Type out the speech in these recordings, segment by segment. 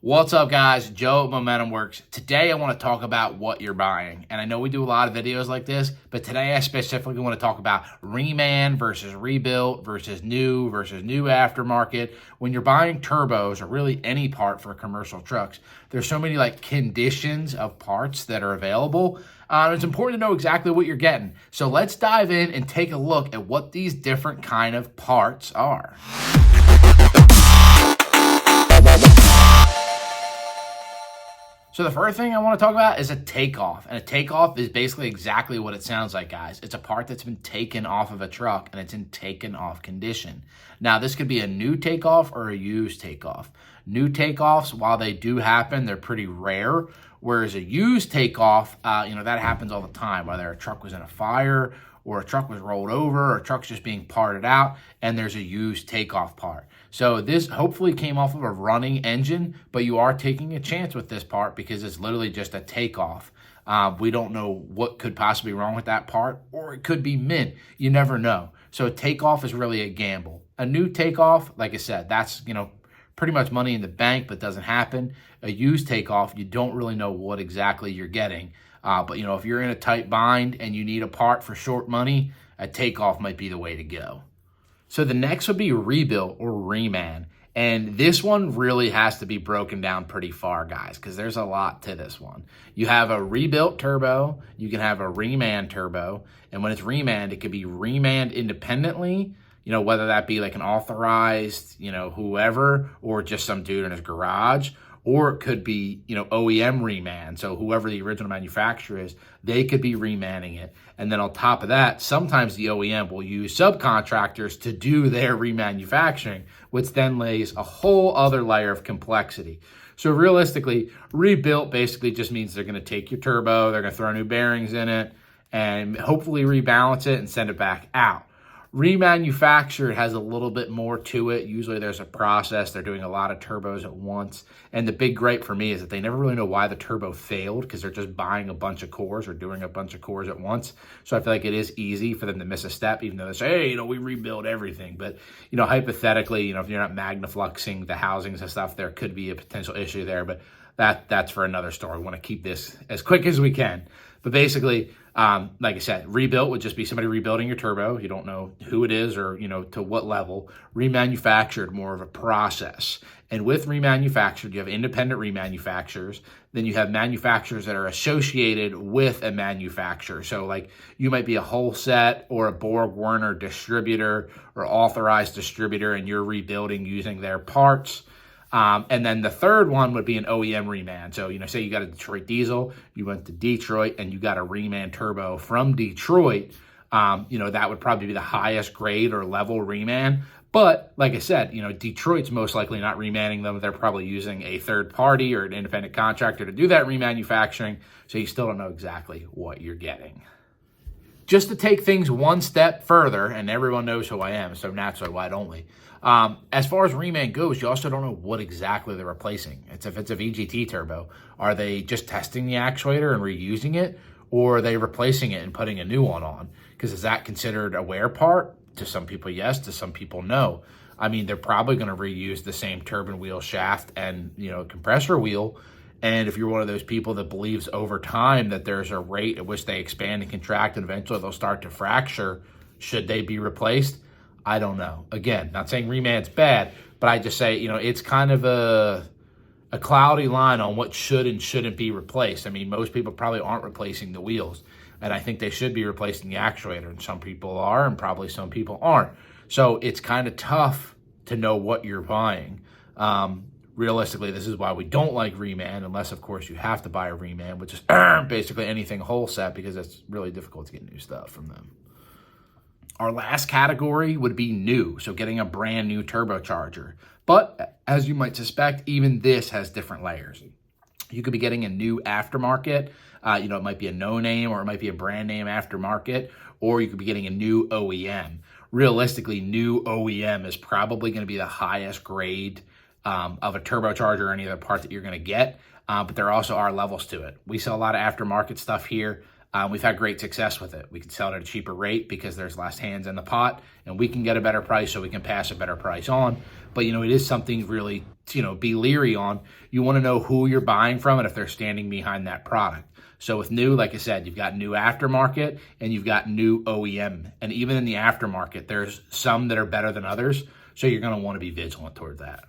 What's up, guys? Joe at Momentum Works. Today I want to talk about what you're buying. And I know we do a lot of videos like this, but today I specifically want to talk about reman versus rebuilt versus new aftermarket. When you're buying turbos or really any part for commercial trucks, there's so many conditions of parts that are available. It's important to know exactly what you're getting. So let's dive in and take a look at what these different kind of parts are. So the first thing I want to talk about is a takeoff. And a takeoff is basically exactly what it sounds like, guys. It's a part that's been taken off of a truck and it's in taken off condition. Now, this could be a new takeoff or a used takeoff. New takeoffs, while they do happen, they're pretty rare. Whereas a used takeoff, that happens all the time, whether a truck was in a fire or a truck was rolled over or a truck's just being parted out and there's a used takeoff part. So this hopefully came off of a running engine, but you are taking a chance with this part because it's literally just a takeoff. We don't know what could possibly be wrong with that part, or it could be mint. You never know. So a takeoff is really a gamble. A new takeoff, like I said, that's, pretty much money in the bank, but doesn't happen. A used takeoff, you don't really know what exactly you're getting. But if you're in a tight bind and you need a part for short money, a takeoff might be the way to go. So the next would be rebuilt or reman. And this one really has to be broken down pretty far, guys, because there's a lot to this one. You have a rebuilt turbo, you can have a reman turbo, and when it's remanned, it could be remanned independently, whether that be like an authorized, whoever, or just some dude in his garage. Or it could be, OEM Reman. So whoever the original manufacturer is, they could be remanning it. And then on top of that, sometimes the OEM will use subcontractors to do their remanufacturing, which then lays a whole other layer of complexity. So realistically, rebuilt basically just means they're going to take your turbo, they're going to throw new bearings in it, and hopefully rebalance it and send it back out. Remanufactured has a little bit more to it. Usually there's a process. They're doing a lot of turbos at once. And the big gripe for me is that they never really know why the turbo failed because they're just buying a bunch of cores or doing a bunch of cores at once. So I feel like it is easy for them to miss a step, even though they say, hey, we rebuild everything. But, hypothetically, if you're not magnafluxing the housings and stuff, there could be a potential issue there. But that's for another story. We want to keep this as quick as we can. But basically, like I said, rebuilt would just be somebody rebuilding your turbo. You don't know who it is or, to what level. Remanufactured, more of a process. And with remanufactured, you have independent remanufacturers. Then you have manufacturers that are associated with a manufacturer. So you might be a whole set or a Borg Warner distributor or authorized distributor, and you're rebuilding using their parts. And then the third one would be an OEM Reman. So, say you got a Detroit diesel, you went to Detroit and you got a Reman turbo from Detroit, that would probably be the highest grade or level Reman. But like I said, Detroit's most likely not remanning them. They're probably using a third party or an independent contractor to do that remanufacturing. So you still don't know exactly what you're getting. Just to take things one step further, and everyone knows who I am, so naturally, why don't we? As far as reman goes, you also don't know what exactly they're replacing. If it's a VGT turbo, are they just testing the actuator and reusing it, or are they replacing it and putting a new one on? Because is that considered a wear part? To some people, yes. To some people, no. I mean, they're probably going to reuse the same turbine wheel shaft and, compressor wheel. And if you're one of those people that believes over time that there's a rate at which they expand and contract and eventually they'll start to fracture, should they be replaced? I don't know. Again, not saying reman's bad, but I just say, it's kind of a cloudy line on what should and shouldn't be replaced. I mean, most people probably aren't replacing the wheels, and I think they should be replacing the actuator, and some people are, and probably some people aren't. So it's kind of tough to know what you're buying. Realistically, this is why we don't like reman, unless, of course, you have to buy a reman, which is basically anything whole set, because it's really difficult to get new stuff from them. Our last category would be new, so getting a brand new turbocharger. But as you might suspect, even this has different layers. You could be getting a new aftermarket. It might be a no-name or it might be a brand name aftermarket, or you could be getting a new OEM. Realistically, new OEM is probably going to be the highest grade of a turbocharger or any other part that you're going to get, but there also are levels to it. We sell a lot of aftermarket stuff here. We've had great success with it. We can sell it at a cheaper rate because there's less hands in the pot, and we can get a better price, so we can pass a better price on. But, it is something really, be leery on. You want to know who you're buying from and if they're standing behind that product. So with new, like I said, you've got new aftermarket and you've got new OEM. And even in the aftermarket, there's some that are better than others. So you're going to want to be vigilant toward that.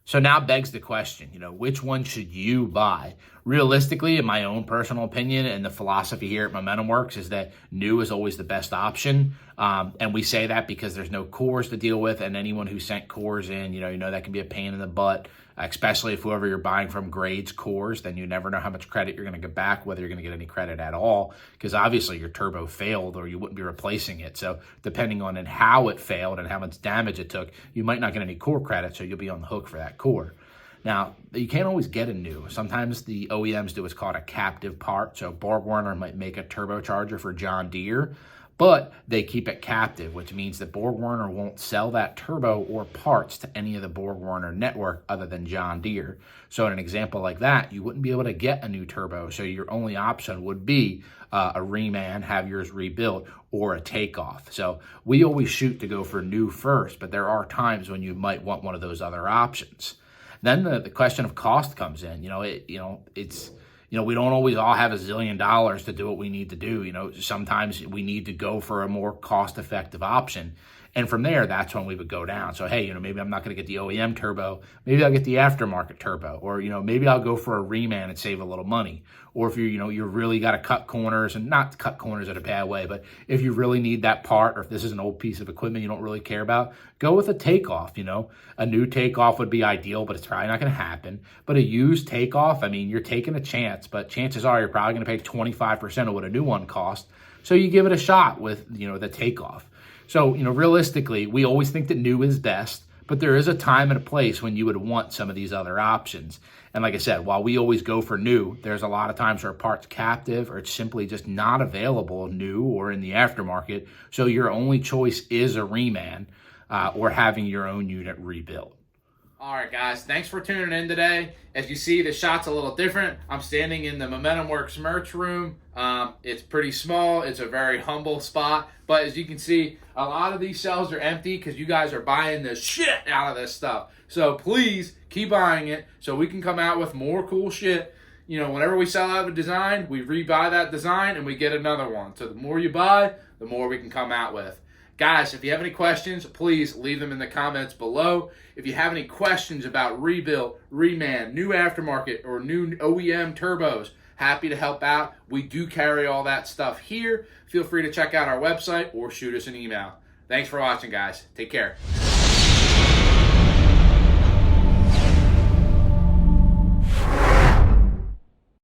So now begs the question, which one should you buy? Realistically, in my own personal opinion, and the philosophy here at Momentum Works is that new is always the best option. And we say that because there's no cores to deal with, and anyone who sent cores in, that can be a pain in the butt, especially if whoever you're buying from grades cores, then you never know how much credit you're going to get back, whether you're going to get any credit at all, because obviously your turbo failed or you wouldn't be replacing it. So depending on how it failed and how much damage it took, you might not get any core credit, so you'll be on the hook for that core. Now, you can't always get a new. Sometimes the OEMs do what's called a captive part. So BorgWarner might make a turbocharger for John Deere, but they keep it captive, which means that BorgWarner won't sell that turbo or parts to any of the BorgWarner network other than John Deere. So in an example like that, you wouldn't be able to get a new turbo. So your only option would be a Reman, have yours rebuilt, or a Takeoff. So we always shoot to go for new first, but there are times when you might want one of those other options. Then the question of cost comes in. We don't always all have $1 zillion to do what we need to do. Sometimes we need to go for a more cost-effective option. And from there, that's when we would go down. So, hey, maybe I'm not going to get the OEM turbo. Maybe I'll get the aftermarket turbo. Or, maybe I'll go for a Reman and save a little money. Or if you're really got to cut corners, and not cut corners in a bad way, but if you really need that part, or if this is an old piece of equipment you don't really care about, go with a Takeoff. A new Takeoff would be ideal, but it's probably not going to happen. But a used Takeoff, you're taking a chance, but chances are you're probably going to pay 25% of what a new one costs. So you give it a shot with, the Takeoff. So, realistically, we always think that new is best, but there is a time and a place when you would want some of these other options. And like I said, while we always go for new, there's a lot of times where a part's captive or it's simply just not available new or in the aftermarket. So your only choice is a Reman or having your own unit rebuilt. All right, guys, thanks for tuning in today. As you see, the shot's a little different. I'm standing in the Momentum Works merch room. It's pretty small. It's a very humble spot. But as you can see, a lot of these shelves are empty because you guys are buying the shit out of this stuff. So please keep buying it so we can come out with more cool shit. Whenever we sell out a design, we rebuy that design and we get another one. So the more you buy, the more we can come out with. Guys, if you have any questions, please leave them in the comments below. If you have any questions about rebuild, reman, new aftermarket, or new OEM turbos, happy to help out. We do carry all that stuff here. Feel free to check out our website or shoot us an email. Thanks for watching, guys. Take care.